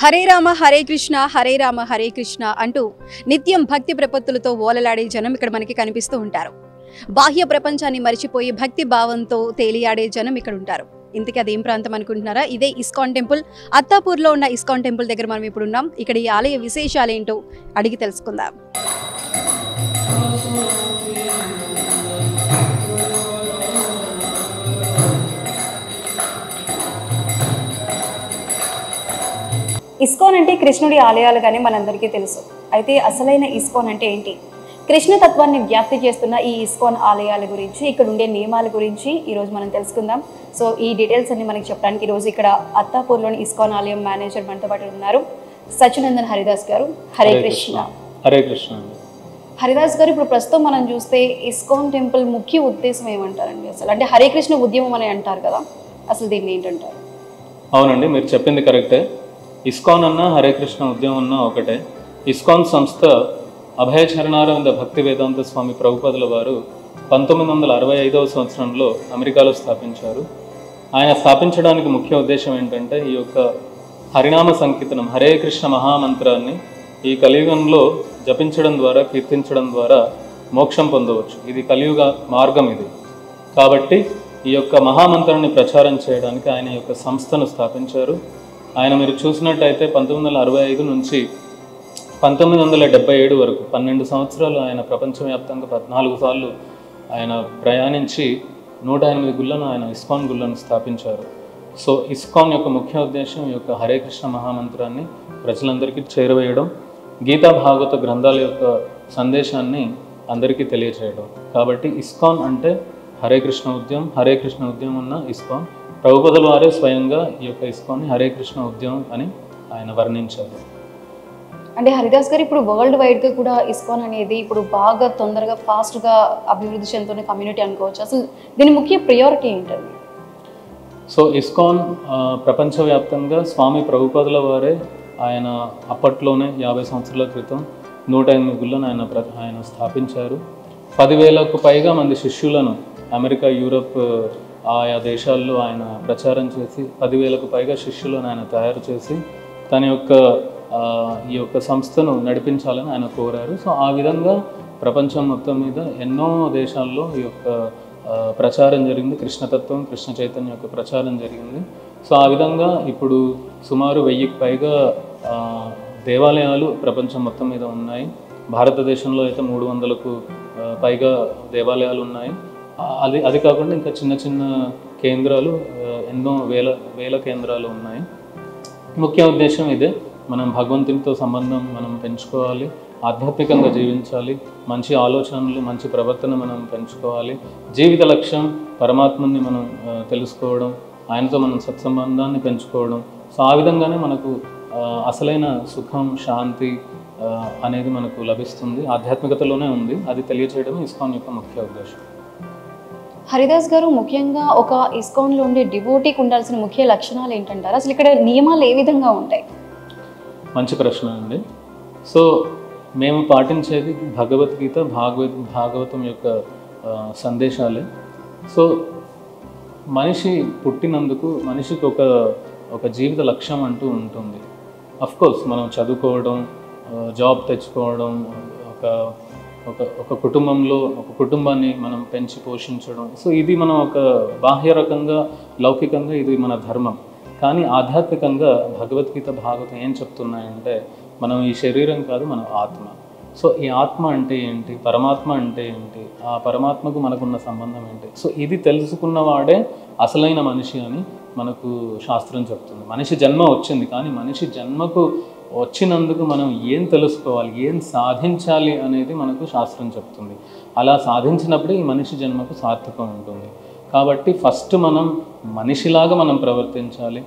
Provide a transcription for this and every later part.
హరే రామ హరే కృష్ణ హరే రామ హరే కృష్ణ అంటూ నిత్యం భక్తి ప్రపత్తులతో ఓలలాడే జనం ఇక్కడ మనకి కనిపిస్తూ ఉంటారు. బాహ్య ప్రపంచాన్ని మరిచిపోయి భక్తి భావంతో తేలియాడే జనం ఇక్కడ ఉంటారు. ఇంతకీ అదేం ప్రాంతం అనుకుంటున్నారా? ఇదే ఇస్కాన్ టెంపుల్. అత్తాపూర్లో ఉన్న ఇస్కాన్ టెంపుల్ దగ్గర మనం ఇప్పుడు ఉన్నాం. ఇక్కడ ఈ ఆలయ విశేషాలు ఏంటో అడిగి తెలుసుకుందాం. ఇస్కాన్ అంటే కృష్ణుడి ఆలయాలుగానే మనందరికీ తెలుసు. అయితే అసలైన ఇస్కాన్ అంటే ఏంటి? కృష్ణ తత్వాన్ని వ్యాప్తి చేస్తున్న ఈ ఇస్కాన్ ఆలయాల గురించి, ఇక్కడ ఉండే నియమాల గురించి ఈరోజు మనం తెలుసుకుందాం. సో ఈ డీటెయిల్స్ అన్ని మనకి చెప్పడానికి ఈరోజు ఇక్కడ అత్తాపూర్లోని ఇస్కాన్ ఆలయం మేనేజర్ మనతో పాటు ఉన్నారు, సచినందన్ హరిదాస్ గారు. హరే కృష్ణ. హరే కృష్ణ. హరిదాస్ గారు, ఇప్పుడు ప్రస్తుతం మనం చూస్తే ఇస్కాన్ టెంపుల్ ముఖ్య ఉద్దేశం ఏమంటారండి? అసలు అంటే హరే కృష్ణ ఉద్యమం అని అంటారు కదా, అసలు దీన్ని ఏంటంటారు? అవునండి, మీరు చెప్పింది కరెక్టే. ఇస్కాన్ అన్న హరే కృష్ణ ఉద్యమం అన్న ఒకటే. ఇస్కాన్ సంస్థ అభయ చరణారవింద భక్తి వేదాంత స్వామి ప్రభుపాదుల వారు 1965వ సంవత్సరంలో అమెరికాలో స్థాపించారు. ఆయన స్థాపించడానికి ముఖ్య ఉద్దేశం ఏంటంటే ఈ యొక్క హరినామ సంకీర్తనం, హరే కృష్ణ మహామంత్రాన్ని ఈ కలియుగంలో జపించడం ద్వారా, కీర్తించడం ద్వారా మోక్షం పొందవచ్చు. ఇది కలియుగ మార్గం ఇది. కాబట్టి ఈ యొక్క మహామంత్రాన్ని ప్రచారం చేయడానికి ఆయన యొక్క సంస్థను స్థాపించారు. ఆయన మీరు చూసినట్టయితే 1965 నుంచి 1977 వరకు 12 సంవత్సరాలు ఆయన ప్రపంచవ్యాప్తంగా 14 సార్లు ఆయన ప్రయాణించి 108 గుళ్ళను, ఆయన ఇస్కాన్ గుళ్ళను స్థాపించారు. సో ఇస్కాన్ యొక్క ముఖ్య ఉద్దేశం ఈ యొక్క హరే కృష్ణ మహామంత్రాన్ని ప్రజలందరికీ చేరవేయడం, గీతా భాగవత గ్రంథాల యొక్క సందేశాన్ని అందరికీ తెలియచేయడం. కాబట్టి ఇస్కాన్ అంటే హరే కృష్ణ ఉద్యమం. హరే కృష్ణ ఉద్యమం ఉన్న ఇస్కాన్. ప్రభుపాదుల వారే స్వయంగా ఈ యొక్క ఇస్కాన్ని హరే కృష్ణ ఉద్యమం అని ఆయన వర్ణించారు. అంటే హరిదాస్ గారు, ఇప్పుడు వరల్డ్ వైడ్గా కూడా ఇస్కాన్ అనేది ఇప్పుడు బాగా తొందరగా ఫాస్ట్గా అభివృద్ధి చెందుతున్న కమ్యూనిటీ అనుకోవచ్చు. అసలు దీని ముఖ్య ప్రియారిటీ ఏంటండి? సో ఇస్కాన్ ప్రపంచవ్యాప్తంగా స్వామి ప్రభుపాదుల వారే ఆయన అప్పట్లోనే 50 సంవత్సరాల క్రితం 108 గుళ్ళను ఆయన స్థాపించారు. 10,000కు పైగా మంది శిష్యులను అమెరికా, యూరప్ ఆయా దేశాల్లో ఆయన ప్రచారం చేసి 10,000కు పైగా శిష్యులను ఆయన తయారు చేసి తన యొక్క ఈ యొక్క సంస్థను నడిపించాలని ఆయన కోరారు. సో ఆ విధంగా ప్రపంచం మొత్తం మీద ఎన్నో దేశాల్లో ఈ యొక్క ప్రచారం జరిగింది. కృష్ణతత్వం, కృష్ణ చైతన్యం యొక్క ప్రచారం జరిగింది. సో ఆ విధంగా ఇప్పుడు సుమారు 1000కి పైగా దేవాలయాలు ప్రపంచం మొత్తం మీద ఉన్నాయి. భారతదేశంలో అయితే 300కు పైగా దేవాలయాలు ఉన్నాయి. అది కాకుండా ఇంకా చిన్న చిన్న కేంద్రాలు, ఎన్నో వేల కేంద్రాలు ఉన్నాయి. ముఖ్య ఉద్దేశం ఇదే. మనం భగవంతునితో సంబంధం మనం పెంచుకోవాలి, ఆధ్యాత్మికంగా జీవించాలి, మంచి ఆలోచనలు, మంచి ప్రవర్తన మనం పెంచుకోవాలి. జీవిత లక్ష్యం పరమాత్మని మనం తెలుసుకోవడం, ఆయనతో మనం సత్సంబంధాన్ని పెంచుకోవడం. సో ఆ విధంగానే మనకు అసలైన సుఖం, శాంతి అనేది మనకు లభిస్తుంది. ఆధ్యాత్మికతలోనే ఉంది. అది తెలియచేయడం ఇస్కాన్ యొక్క ముఖ్య ఉద్దేశం. హరిదాస్ గారు, ముఖ్యంగా ఒక ఇస్కాన్లో ఉండే డివోటీకి ఉండాల్సిన ముఖ్య లక్షణాలు ఏంటంటారు? అసలు ఇక్కడ నియమాలు ఏ విధంగా ఉంటాయి? మంచి ప్రశ్న అండి. సో మేము పాటించేది భగవద్గీత, భాగవతం యొక్క సందేశాలే. సో మనిషి పుట్టినందుకు మనిషికి ఒక జీవిత లక్ష్యం అంటూ ఉంటుంది. అఫ్కోర్స్ మనం చదువుకోవడం, జాబ్ తెచ్చుకోవడం, ఒక కుటుంబంలో ఒక కుటుంబాన్ని మనం పెంచి పోషించడం. సో ఇది మనం ఒక బాహ్య రకంగా, లౌకికంగా ఇది మన ధర్మం. కానీ ఆధ్యాత్మికంగా భగవద్గీత, భాగవతం ఏం చెప్తున్నాయంటే మనం ఈ శరీరం కాదు, మనం ఆత్మ. సో ఈ ఆత్మ అంటే ఏంటి, పరమాత్మ అంటే ఏంటి, ఆ పరమాత్మకు మనకున్న సంబంధం ఏంటి, సో ఇది తెలుసుకున్నవాడే అసలైన మనిషి అని మనకు శాస్త్రం చెప్తుంది. మనిషి జన్మ వచ్చింది, కానీ మనిషి జన్మకు వచ్చినందుకు మనం ఏం తెలుసుకోవాలి, ఏం సాధించాలి అనేది మనకు శాస్త్రం చెప్తుంది. అలా సాధించినప్పుడే ఈ మనిషి జన్మకు సార్థకం ఉంటుంది. కాబట్టి ఫస్ట్ మనం మనిషిలాగా మనం ప్రవర్తించాలి.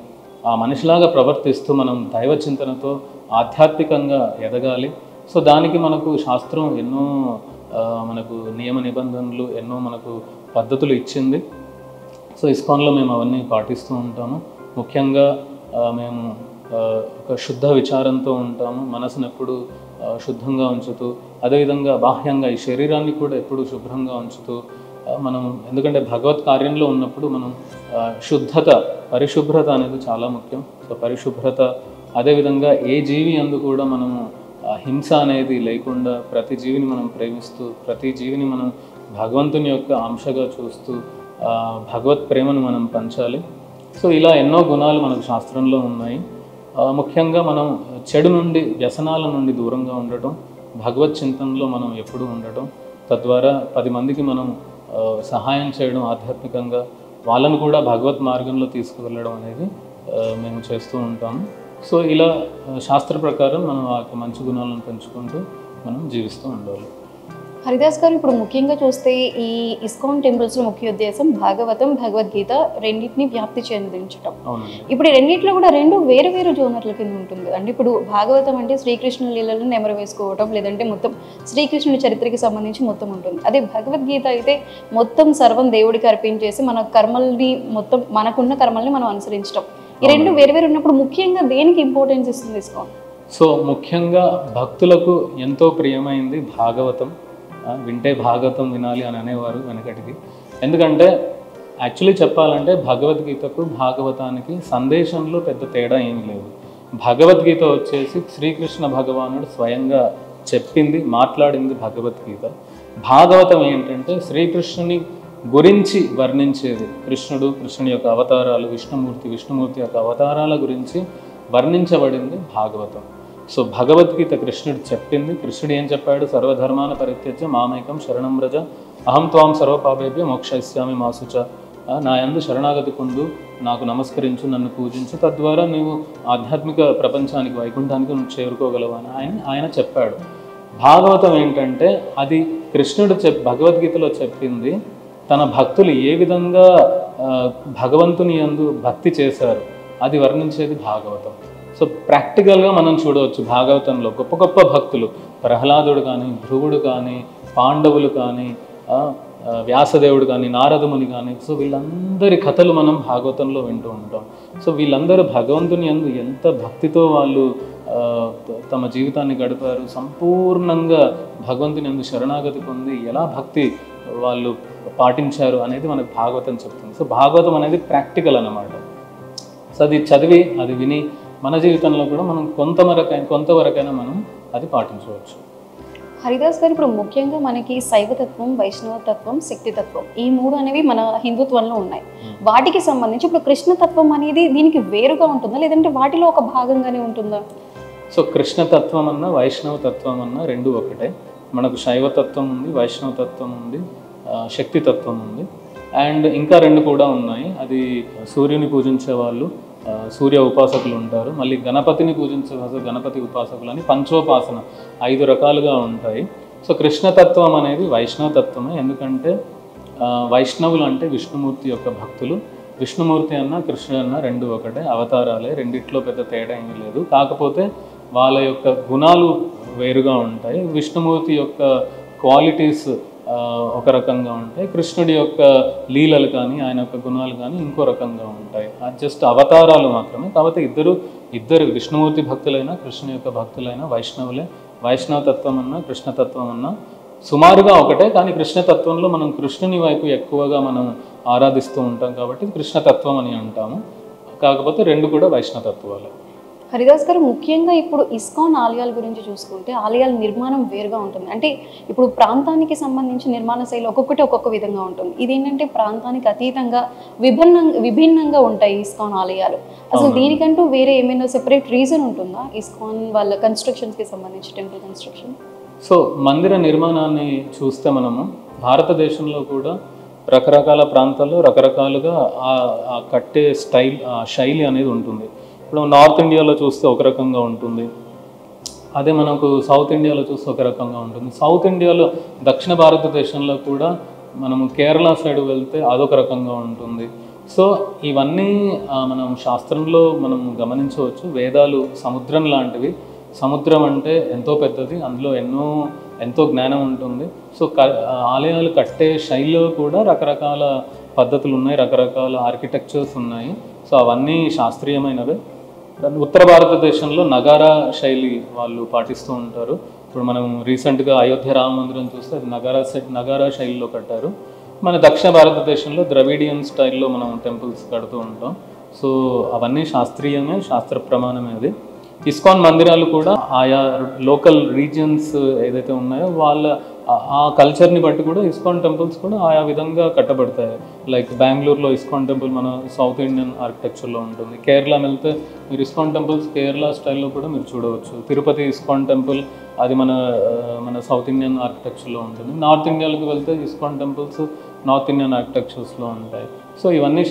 ఆ మనిషిలాగా ప్రవర్తిస్తూ మనం దైవ చింతనతో ఆధ్యాత్మికంగా ఎదగాలి. సో దానికి మనకు శాస్త్రం ఎన్నో మనకు నియమ నిబంధనలు, ఎన్నో మనకు పద్ధతులు ఇచ్చింది. సో ఇస్కాన్లో మేము అవన్నీ పాటిస్తూ ఉంటాము. ముఖ్యంగా మేము ఒక శుద్ధ విచారంతో ఉంటాము. మనసును ఎప్పుడు శుద్ధంగా ఉంచుతూ, అదేవిధంగా బాహ్యంగా ఈ శరీరాన్ని కూడా ఎప్పుడు శుభ్రంగా ఉంచుతూ మనం, ఎందుకంటే భగవత్ కార్యంలో ఉన్నప్పుడు మనం శుద్ధత, పరిశుభ్రత అనేది చాలా ముఖ్యం. సో పరిశుభ్రత అదేవిధంగా ఏ జీవి అందు కూడా మనము హింస అనేది లేకుండా ప్రతి జీవిని మనం ప్రేమిస్తూ ప్రతి జీవిని మనం భగవంతుని యొక్క అంశగా చూస్తూ భగవత్ ప్రేమను మనం పంచాలి. సో ఇలా ఎన్నో గుణాలు మనకు శాస్త్రంలో ఉన్నాయి. ముఖ్యంగా మనం చెడు నుండి వ్యసనాల నుండి దూరంగా ఉండటం, భగవత్ చింతనలో మనం ఎప్పుడూ ఉండటం, తద్వారా 10 మందికి మనం సహాయం చేయడం, ఆధ్యాత్మికంగా వాళ్ళను కూడా భగవత్ మార్గంలో తీసుకువెళ్ళడం అనేది మేము చేస్తూ ఉంటాము. సో ఇలా శాస్త్ర ప్రకారం మనం ఆ మంచి గుణాలను పెంచుకుంటూ మనం జీవిస్తూ ఉండాలి. హరిదాస్ గారు, ఇప్పుడు ముఖ్యంగా చూస్తే ఈ ఇస్కాన్ టెంపుల్స్లో ముఖ్య ఉద్దేశం భాగవతం, భగవద్గీత రెండింటిని వ్యాప్తి చెందించడం. ఇప్పుడు ఈ రెండింటిలో కూడా రెండు వేరు వేరు జోనర్ల కింద ఉంటుంది అంటే ఇప్పుడు భాగవతం అంటే శ్రీకృష్ణుని లీలలను నెమరు వేసుకోవడం, లేదంటే మొత్తం శ్రీకృష్ణుని చరిత్రకి సంబంధించి మొత్తం ఉంటుంది. అదే భగవద్గీత అయితే మొత్తం సర్వం దేవుడికి అర్పించేసి మన కర్మల్ని మొత్తం మనకున్న కర్మల్ని మనం అనుసరించడం. ఈ రెండు వేరు వేరు ఉన్నప్పుడు ముఖ్యంగా దేనికి ఇంపార్టెన్స్ ఇస్తుంది ఇస్కాన్? సో ముఖ్యంగా భక్తులకు ఎంతో ప్రియమైంది భాగవతం. వింటే భాగవతం వినాలి అని అనేవారు వెనకటికి. ఎందుకంటే యాక్చువల్లీ చెప్పాలంటే భగవద్గీతకు భాగవతానికి సందేశంలో పెద్ద తేడా ఏమీ లేదు. భగవద్గీత వచ్చేసి శ్రీకృష్ణ భగవానుడు స్వయంగా చెప్పింది, మాట్లాడింది భగవద్గీత. భాగవతం ఏంటంటే శ్రీకృష్ణుని గురించి వర్ణించేది. కృష్ణుని యొక్క అవతారాలు, విష్ణుమూర్తి యొక్క అవతారాల గురించి వర్ణించబడింది భాగవతం. సో భగవద్గీత కృష్ణుడు చెప్పింది. కృష్ణుడు ఏం చెప్పాడు? సర్వధర్మాన పరిత్యజ్య మామేకం శరణం వ్రజ అహం త్వాం సర్వపాపేభ్య మోక్షయిష్యామి మా శుచ. నా యందు శరణాగతి పొందు, నాకు నమస్కరించు, నన్ను పూజించు, తద్వారా నీవు ఆధ్యాత్మిక ప్రపంచానికి, వైకుంఠానికి నువ్వు చేరుకోగలవు అని ఆయన చెప్పాడు. భాగవతం ఏంటంటే అది కృష్ణుడు భగవద్గీతలో చెప్పింది తన భక్తులు ఏ విధంగా భగవంతుని యందు భక్తి చేశారు అది వర్ణించేది భాగవతం. సో ప్రాక్టికల్గా మనం చూడవచ్చు భాగవతంలో గొప్ప గొప్ప భక్తులు, ప్రహ్లాదుడు కానీ, ధ్రువుడు కానీ, పాండవులు కానీ, వ్యాసదేవుడు కానీ, నారదముని కానీ, సో వీళ్ళందరి కథలు మనం భాగవతంలో వింటూ ఉంటాం. సో వీళ్ళందరూ భగవంతుని యందు ఎంత భక్తితో వాళ్ళు తమ జీవితాన్ని గడిపారు, సంపూర్ణంగా భగవంతుని యందు శరణాగతి పొంది ఎలా భక్తి వాళ్ళు పాటించారు అనేది మనకు భాగవతం చెప్తుంది. సో భాగవతం అనేది ప్రాక్టికల్ అన్నమాట. సో అది చదివి అది విని మన జీవితంలో కూడా మనం కొంతవరకైనా మనం అది పాటించవచ్చు. హరిదాస్ గారు, ఇప్పుడు ముఖ్యంగా మనకి శైవతత్వం, వైష్ణవతత్వం, శక్తితత్వం ఈ మూడు అనేవి మన హిందుత్వంలో ఉన్నాయి. వాటికి సంబంధించి ఇప్పుడు కృష్ణతత్వం అనేది దీనికి వేరుగా ఉంటుందా, లేదంటే వాటిలో ఒక భాగంగానే ఉంటుందా? సో కృష్ణతత్వం అన్న వైష్ణవతత్వం అన్న రెండు ఒకటే. మనకు శైవతత్వం ఉంది, వైష్ణవతత్వం ఉంది, శక్తితత్వం ఉంది. అండ్ ఇంకా రెండు కూడా ఉన్నాయి. అది సూర్యుని పూజించే వాళ్ళు సూర్య ఉపాసకులు ఉంటారు, మళ్ళీ గణపతిని పూజించే గణపతి ఉపాసకులు అని పంచోపాసన 5 రకాలుగా ఉంటాయి. సో కృష్ణతత్వం అనేది వైష్ణవతత్వమే. ఎందుకంటే వైష్ణవులు అంటే విష్ణుమూర్తి యొక్క భక్తులు. విష్ణుమూర్తి అన్న కృష్ణుడు అన్న రెండు ఒకటే, అవతారాలే, రెండిట్లో పెద్ద తేడా ఏమీ లేదు. కాకపోతే వాళ్ళ యొక్క గుణాలు వేరుగా ఉంటాయి. విష్ణుమూర్తి యొక్క క్వాలిటీస్ ఒక రకంగా ఉంటాయి, కృష్ణుడి యొక్క లీలలు కానీ ఆయన యొక్క గుణాలు కానీ ఇంకో రకంగా ఉంటాయి. అది జస్ట్ అవతారాలు మాత్రమే. కాబట్టి ఇద్దరు విష్ణుమూర్తి భక్తులైనా కృష్ణుని యొక్క భక్తులైనా వైష్ణవులే. వైష్ణవతత్వం అన్నా కృష్ణతత్వం అన్నా సుమారుగా ఒకటే, కానీ కృష్ణతత్వంలో మనం కృష్ణుని వైపు ఎక్కువగా మనం ఆరాధిస్తూ ఉంటాం కాబట్టి కృష్ణతత్వం అని అంటాము. కాకపోతే రెండు కూడా వైష్ణవతత్వాలే. హరిదాస్ గారు, ముఖ్యంగా ఇప్పుడు ఇస్కాన్ ఆలయాల గురించి చూసుకుంటే ఆలయాల నిర్మాణం వేరుగా ఉంటుంది. అంటే ఇప్పుడు ప్రాంతానికి సంబంధించి నిర్మాణ శైలి ఒక్కొక్కటి ఒక్కొక్క విధంగా ఉంటుంది. ఇదేంటంటే ప్రాంతానికి అతీతంగా విభిన్నంగా ఉంటాయి ఇస్కాన్ ఆలయాలు. అసలు దీనికంటూ వేరే ఏమైనా సెపరేట్ రీజన్ ఉంటుందా ఇస్కాన్ వాళ్ళ కన్స్ట్రక్షన్స్కి సంబంధించి, టెంపుల్ కన్స్ట్రక్షన్? సో మందిర నిర్మాణాన్ని చూస్తే మనము భారతదేశంలో కూడా రకరకాల ప్రాంతాల్లో రకరకాలుగా ఆ కట్టే శైలి అనేది ఉంటుంది. ఇప్పుడు నార్త్ ఇండియాలో చూస్తే ఒక రకంగా ఉంటుంది, అదే మనకు సౌత్ ఇండియాలో చూస్తే ఒక రకంగా ఉంటుంది. సౌత్ ఇండియాలో దక్షిణ భారతదేశంలో కూడా మనము కేరళ సైడ్ వెళ్తే అదొక రకంగా ఉంటుంది. సో ఇవన్నీ మనం శాస్త్రంలో మనం గమనించవచ్చు. వేదాలు సముద్రం లాంటివి. సముద్రం అంటే ఎంతో పెద్దది, అందులో ఎంతో జ్ఞానం ఉంటుంది. సో ఆలయాలు కట్టే శైలిలో కూడా రకరకాల పద్ధతులు ఉన్నాయి, రకరకాల ఆర్కిటెక్చర్స్ ఉన్నాయి. సో అవన్నీ శాస్త్రీయమైనవే. ఉత్తర భారతదేశంలో నగారా శైలి వాళ్ళు పాటిస్తూ ఉంటారు. ఇప్పుడు మనం రీసెంట్గా అయోధ్య రామ మందిరం చూస్తే అది నగారా శైలిలో కట్టారు. మన దక్షిణ భారతదేశంలో ద్రవిడియన్ స్టైల్లో మనం టెంపుల్స్ కడుతూ ఉంటాం. సో అవన్నీ శాస్త్రీయమే, శాస్త్ర ప్రమాణమే అది. ఇస్కాన్ మందిరాలు కూడా ఆయా లోకల్ రీజియన్స్ ఏదైతే ఉన్నాయో వాళ్ళ ఆ కల్చర్ని బట్టి కూడా ఇస్కాన్ టెంపుల్స్ కూడా ఆయా విధంగా కట్టబడతాయి. లైక్ బెంగళూరులో ఇస్కాన్ టెంపుల్ మన సౌత్ ఇండియన్ ఆర్కిటెక్చర్లో ఉంటుంది. కేరళ వెళ్తే మీరు ఇస్కాన్ టెంపుల్స్ కేరళ స్టైల్లో కూడా మీరు చూడవచ్చు. తిరుపతి ఇస్కాన్ టెంపుల్ అది మన సౌత్ ఇండియన్ ఆర్కిటెక్చర్లో ఉంటుంది. నార్త్ ఇండియాలోకి వెళ్తే ఇస్కాన్ టెంపుల్స్ నార్త్ ఇండియన్ ఆర్కిటెక్చర్స్లో ఉంటాయి. సో ఇవన్నీ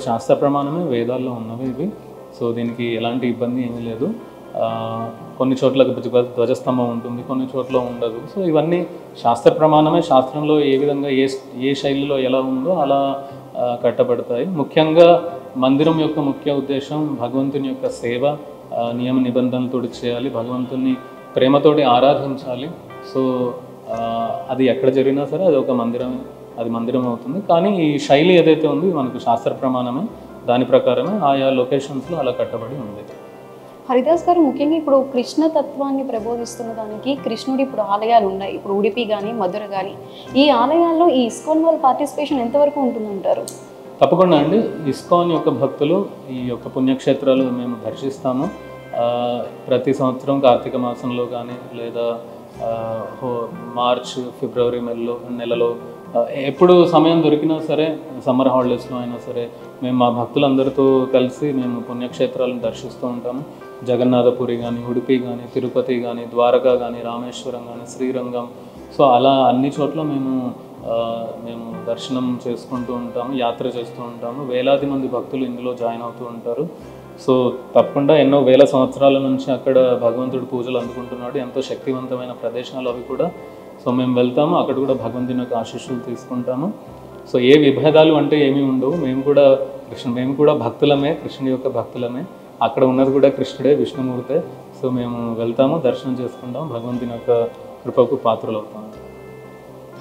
శాస్త్ర ప్రమాణమే, వేదాల్లో ఉన్నవి ఇవి. సో దీనికి ఎలాంటి ఇబ్బంది ఏమీ లేదు. కొన్ని చోట్ల ధ్వజస్తంభం ఉంటుంది, కొన్ని చోట్ల ఉండదు. సో ఇవన్నీ శాస్త్ర ప్రమాణమే. శాస్త్రంలో ఏ విధంగా ఏ శైలిలో ఎలా ఉందో అలా కట్టబడతాయి. ముఖ్యంగా మందిరం యొక్క ముఖ్య ఉద్దేశం భగవంతుని యొక్క సేవ, నియమ నిబంధనలతో చేయాలి, భగవంతుని ప్రేమతోటి ఆరాధించాలి. సో అది ఎక్కడ జరిగినా సరే అది ఒక మందిరం అవుతుంది. కానీ ఈ శైలి ఏదైతే ఉంది మనకు శాస్త్ర ప్రమాణమే, దాని ప్రకారమే ఆయా లొకేషన్స్లో అలా కట్టబడి ఉంది. హరిదాస్ గారు, ముఖ్యంగా ఇప్పుడు కృష్ణ తత్వాన్ని ప్రబోధిస్తున్న దానికి కృష్ణుడి ఇప్పుడు ఆలయాలు ఉన్నాయి. ఇప్పుడు ఉడిపి కానీ మధుర కానీ, ఈ ఆలయాల్లో ఈ ఇస్కాన్ వాళ్ళ పార్టిసిపేషన్ ఎంతవరకు ఉంటుందంటారు? తప్పకుండా అండి. ఇస్కాన్ యొక్క భక్తులు ఈ యొక్క పుణ్యక్షేత్రాలు మేము దర్శిస్తాము. ప్రతి సంవత్సరం కార్తీక మాసంలో కానీ లేదా మార్చ్ ఫిబ్రవరి నెలలో ఎప్పుడు సమయం దొరికినా సరే, సమ్మర్ హాలిడేస్లో అయినా సరే మేము మా భక్తులందరితో కలిసి మేము పుణ్యక్షేత్రాలను దర్శిస్తూ ఉంటాము. జగన్నాథపురి కానీ, ఉడిపి కానీ, తిరుపతి కానీ, ద్వారకా కానీ, రామేశ్వరం కానీ, శ్రీరంగం. సో అలా అన్ని చోట్ల మేము దర్శనం చేసుకుంటూ ఉంటాము, యాత్ర చేస్తూ ఉంటాము. వేలాది మంది భక్తులు ఇందులో జాయిన్ అవుతూ ఉంటారు. సో తప్పకుండా ఎన్నో వేల సంవత్సరాల నుంచి అక్కడ భగవంతుడు పూజలు అందుకుంటున్నాడు. ఎంతో శక్తివంతమైన ప్రదేశాలు అవి కూడా. సో మేము వెళ్తాము, అక్కడ కూడా భగవంతుని యొక్క ఆశీస్సులు తీసుకుంటాము. సో ఏ విభేదాలు అంటే ఏమీ ఉండవు. మేము కూడా భక్తులమే, కృష్ణుడి యొక్క భక్తులమే. అక్కడ ఉన్నది కూడా కృష్ణుడే, విష్ణుమూర్తే. సో మేము వెళ్తాము, దర్శనం చేసుకుంటాము, భగవంతుని యొక్క కృపకు పాత్రలు అవుతాము.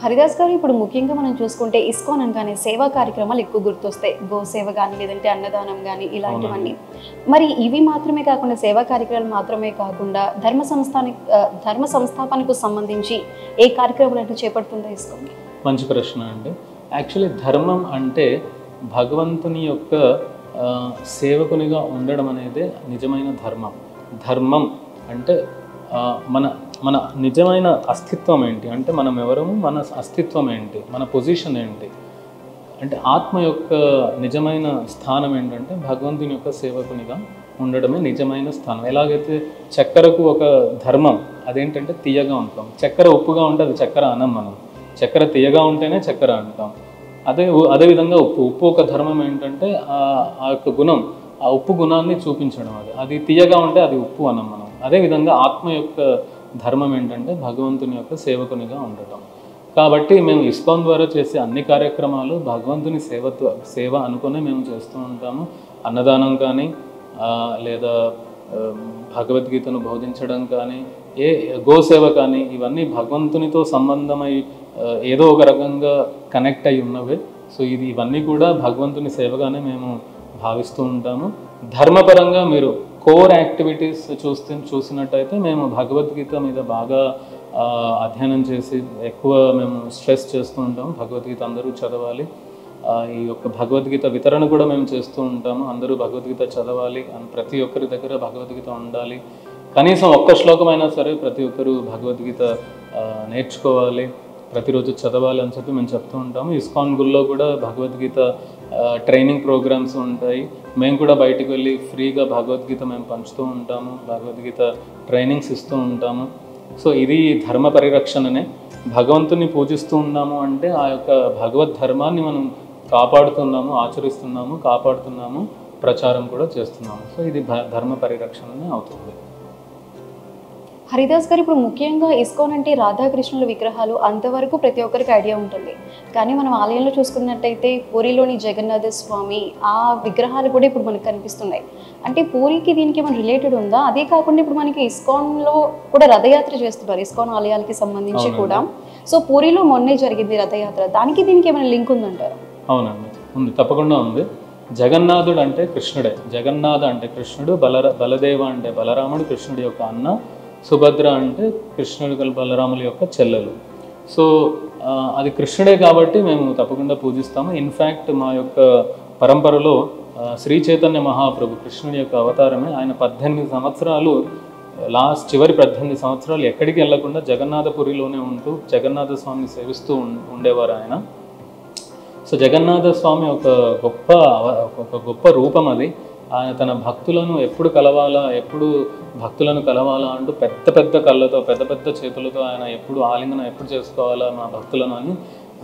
హరిదాస్ గారు, ఇప్పుడు ముఖ్యంగా మనం చూసుకుంటే ఇస్కాన్ అనగానే సేవా కార్యక్రమాలు ఎక్కువ గుర్తొస్తాయి. గోసేవ కానీ, లేదంటే అన్నదానం కానీ, ఇలాంటివన్నీ. మరి ఇవి మాత్రమే కాకుండా, సేవా కార్యక్రమాలు మాత్రమే కాకుండా ధర్మ సంస్థాపనకు సంబంధించి ఏ కార్యక్రమాలు చేపడుతుందో ఇస్కాన్? మంచి ప్రశ్న అండి. యాక్చువల్లీ ధర్మం అంటే భగవంతుని యొక్క సేవకునిగా ఉండడం అనేది నిజమైన ధర్మం. ధర్మం అంటే మన నిజమైన అస్తిత్వం ఏంటి అంటే మనం ఎవరము, మన అస్తిత్వం ఏంటి, మన పొజిషన్ ఏంటి అంటే ఆత్మ యొక్క నిజమైన స్థానం ఏంటంటే భగవంతుని యొక్క సేవకునిగా ఉండడమే నిజమైన స్థానం. ఎలాగైతే చక్కెరకు ఒక ధర్మం అదేంటంటే తీయగా ఉంటాం. చక్కెర ఉప్పుగా ఉంటే అది చక్కెర అనం మనం. చక్కెర తీయగా ఉంటేనే చక్కెర అంటాం. అదేవిధంగా ఉప్పు ఒక ధర్మం ఏంటంటే ఆ యొక్క గుణం, ఆ ఉప్పు గుణాన్ని చూపించడం. అది తీయగా ఉంటే అది ఉప్పు అనం మనం. అదేవిధంగా ఆత్మ యొక్క ధర్మం ఏంటంటే భగవంతుని యొక్క సేవకునిగా ఉండటం. కాబట్టి మేము ఇస్కాన్ ద్వారా చేసే అన్ని కార్యక్రమాలు భగవంతుని సేవ అనుకునే మేము చేస్తూ ఉంటాము. అన్నదానం కానీ, లేదా భగవద్గీతను బోధించడం కానీ, గోసేవ కానీ, ఇవన్నీ భగవంతునితో సంబంధమై ఏదో ఒక రకంగా కనెక్ట్ అయి ఉన్నవే. సో ఇవన్నీ కూడా భగవంతుని సేవగానే మేము భావిస్తూ ఉంటాము. ధర్మపరంగా మీరు కోర్ యాక్టివిటీస్ చూసినట్టయితే మేము భగవద్గీత మీద బాగా అధ్యయనం చేసి ఎక్కువ మేము స్ట్రెస్ చేస్తూ ఉంటాము. భగవద్గీత అందరూ చదవాలి. ఈ యొక్క భగవద్గీత వితరణ కూడా మేము చేస్తూ ఉంటాము. అందరూ భగవద్గీత చదవాలి, ప్రతి ఒక్కరి దగ్గర భగవద్గీత ఉండాలి. కనీసం ఒక్క శ్లోకమైనా సరే ప్రతి ఒక్కరూ భగవద్గీత నేర్చుకోవాలి, ప్రతిరోజు చదవాలి అని చెప్పి మేము చెప్తూ ఉంటాము. ఇస్కాన్ గుళ్ళో కూడా భగవద్గీత ట్రైనింగ్ ప్రోగ్రామ్స్ ఉంటాయి. మేము కూడా బయటికి వెళ్ళి ఫ్రీగా భగవద్గీత మేము పంచుతూ ఉంటాము, భగవద్గీత ట్రైనింగ్స్ ఇస్తూ ఉంటాము. సో ఇది ధర్మ పరిరక్షణనే. భగవంతుని పూజిస్తూ ఉన్నాము అంటే ఆ యొక్క భగవద్ ధర్మాన్ని మనం కాపాడుతున్నాము, ఆచరిస్తున్నాము, కాపాడుతున్నాము, ప్రచారం కూడా చేస్తున్నాము. సో ఇది ధర్మ పరిరక్షణనే అవుతుంది. హరిదాస్ గారు, ఇప్పుడు ముఖ్యంగా ఇస్కాన్ అంటే రాధాకృష్ణుల విగ్రహాలు అంతవరకు ప్రతి ఒక్కరికి ఐడియా ఉంటుంది. కానీ మనం ఆలయంలో చూసుకున్నట్టయితే పూరిలోని జగన్నాథ స్వామి ఆ విగ్రహాలు కూడా ఇప్పుడు మనకు కనిపిస్తున్నాయి. అంటే పూరికి దీనికి ఏమైనా రిలేటెడ్ ఉందా? అదే కాకుండా ఇప్పుడు మనకి ఇస్కాన్లో కూడా రథయాత్ర చేస్తున్నారు, ఇస్కాన్ ఆలయాలకి సంబంధించి కూడా. సో పూరిలో మొన్నే జరిగింది రథయాత్ర, దానికి దీనికి ఏమైనా లింక్ ఉందంటారు? అవునండి, ఉంది, తప్పకుండా ఉంది. జగన్నాథుడు అంటే కృష్ణుడే. జగన్నాథ అంటే కృష్ణుడు, బలదేవ అంటే బలరాముడు, కృష్ణుడి యొక్క అన్న. సుభద్ర అంటే కృష్ణుడు బలరాముల యొక్క చెల్లెలు. సో అది కృష్ణుడే కాబట్టి మేము తప్పకుండా పూజిస్తాము. ఇన్ఫ్యాక్ట్ మా యొక్క పరంపరలో శ్రీ చైతన్య మహాప్రభు కృష్ణుని యొక్క అవతారమే. ఆయన 18 సంవత్సరాలు చివరి 18 సంవత్సరాలు ఎక్కడికి వెళ్లకుండా జగన్నాథపురిలోనే ఉంటూ జగన్నాథ స్వామిని సేవిస్తూ ఉండేవారు ఆయన. సో జగన్నాథ స్వామి ఒక గొప్ప రూపం అది. ఆయన తన భక్తులను ఎప్పుడు కలవాలా అంటూ పెద్ద కళ్ళతో పెద్ద చేతులతో ఆయన ఎప్పుడు ఆలింగనం ఎప్పుడు చేసుకోవాలా మా భక్తులను అని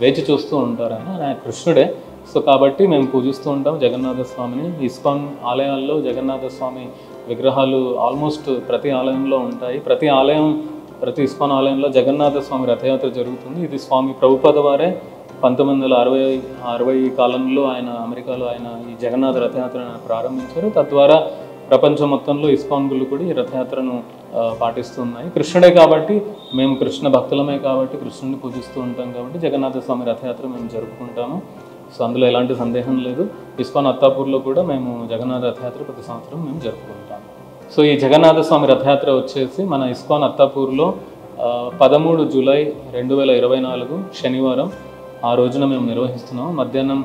వేచి చూస్తూ ఉంటారు. ఆయన కృష్ణుడే. సో కాబట్టి మేము పూజిస్తూ ఉంటాం జగన్నాథ స్వామిని. ఇస్కాన్ ఆలయాల్లో జగన్నాథ స్వామి విగ్రహాలు ఆల్మోస్ట్ ప్రతి ఆలయంలో ఉంటాయి. ప్రతి ఇస్కాన్ ఆలయంలో జగన్నాథ స్వామి రథయాత్ర జరుగుతుంది. ఇది స్వామి ప్రభుపాద వారే 1960 కాలంలో ఆయన అమెరికాలో ఆయన ఈ జగన్నాథ రథయాత్రను ప్రారంభించారు. తద్వారా ప్రపంచం మొత్తంలో ఇస్కాన్లు కూడా ఈ రథయాత్రను పాటిస్తున్నాయి. కృష్ణుడే కాబట్టి మేము కృష్ణ భక్తులమే కాబట్టి కృష్ణుని పూజిస్తూ ఉంటాం కాబట్టి జగన్నాథ స్వామి రథయాత్ర మేము జరుపుకుంటాము. సో అందులో ఎలాంటి సందేహం లేదు. ఇస్కాన్ అత్తాపూర్లో కూడా మేము జగన్నాథ రథయాత్ర ప్రతి సంవత్సరం మేము జరుపుకుంటాము. సో ఈ జగన్నాథ స్వామి రథయాత్ర వచ్చేసి మన ఇస్కాన్ అత్తాపూర్లో 13 జూలై 2024 శనివారం ఆ రోజున మేము నిర్వహిస్తున్నాము. మధ్యాహ్నం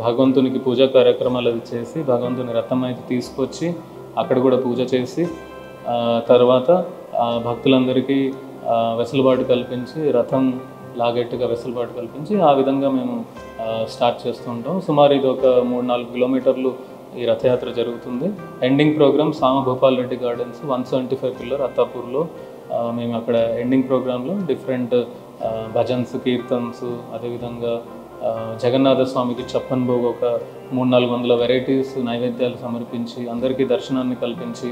భగవంతునికి పూజా కార్యక్రమాలు అవి చేసి భగవంతుని రథం అయితే తీసుకొచ్చి అక్కడ కూడా పూజ చేసి తర్వాత భక్తులందరికీ వెసులుబాటు కల్పించి రథం లాగేట్టుగా వెసులుబాటు కల్పించి ఆ విధంగా మేము స్టార్ట్ చేస్తూ ఉంటాం. సుమారు ఇది ఒక 3-4 కిలోమీటర్లు ఈ రథయాత్ర జరుగుతుంది. Ending programme Samabhupal Reddy gardens 175 pillar అత్తాపూర్లో మేము అక్కడ ఎండింగ్ ప్రోగ్రాంలో డిఫరెంట్ భజన్స్ కీర్తన్స్ అదేవిధంగా జగన్నాథ స్వామికి చప్పన్ భోగ్ ఒక 300-400 వెరైటీస్ నైవేద్యాలు సమర్పించి అందరికీ దర్శనాన్ని కల్పించి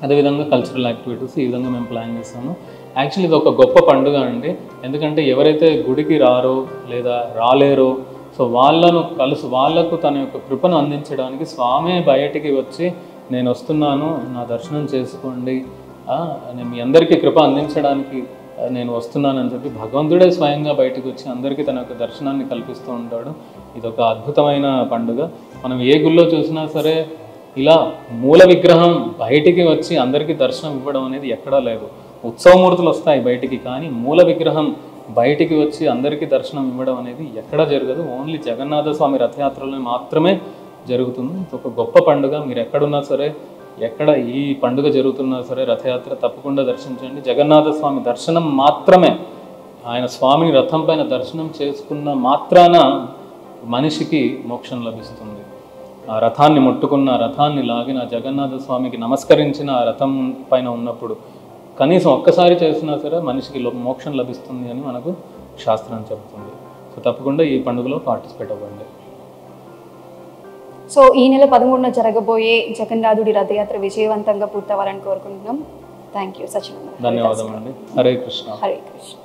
అదేవిధంగా కల్చరల్ యాక్టివిటీస్ ఈ విధంగా మేము ప్లాన్ చేస్తాము. యాక్చువల్లీ ఇది ఒక గొప్ప పండుగ అండి. ఎందుకంటే ఎవరైతే గుడికి రారో లేదా రాలేరో సో వాళ్లకు తన యొక్క కృపను అందించడానికి స్వామే బయటికి వచ్చి నేను వస్తున్నాను నా దర్శనం చేసుకోండి నేను మీ అందరికీ కృప అందించడానికి నేను వస్తున్నానని చెప్పి భగవంతుడే స్వయంగా బయటకు వచ్చి అందరికీ తన యొక్క దర్శనాన్ని కల్పిస్తూ ఉంటాడు. ఇది ఒక అద్భుతమైన పండుగ. మనం ఏ గుళ్ళో చూసినా సరే ఇలా మూల విగ్రహం బయటికి వచ్చి అందరికీ దర్శనం ఇవ్వడం అనేది ఎక్కడా లేదు. ఉత్సవమూర్తులు వస్తాయి బయటికి, కానీ మూల విగ్రహం బయటికి వచ్చి అందరికీ దర్శనం ఇవ్వడం అనేది ఎక్కడా జరగదు. ఓన్లీ జగన్నాథ స్వామి రథయాత్రలో మాత్రమే జరుగుతుంది. ఇది ఒక గొప్ప పండుగ. మీరు ఎక్కడున్నా సరే ఎక్కడ ఈ పండుగ జరుగుతున్నా సరే రథయాత్ర తప్పకుండా దర్శించండి. జగన్నాథ స్వామి దర్శనం మాత్రమే, ఆయన స్వామిని రథం పైన దర్శనం చేసుకున్న మాత్రాన మనిషికి మోక్షం లభిస్తుంది. ఆ రథాన్ని ముట్టుకున్న రథాన్ని లాగిన జగన్నాథ స్వామికి నమస్కరించిన ఆ రథం పైన ఉన్నప్పుడు కనీసం ఒక్కసారి చేసినా సరే మనిషికి మోక్షం లభిస్తుంది అని మనకు శాస్త్రం చెబుతుంది. సో తప్పకుండా ఈ పండుగలో పార్టిసిపేట్ అవ్వండి. సో ఈ నెల 13న జరగబోయే జగన్నాథుడి రథయాత్ర విజయవంతంగా పూర్తవ్వాలని కోరుకుంటున్నాం. Thank you Sachin. ధన్యవాదాలు అండి. హరే కృష్ణ. హరే కృష్ణ.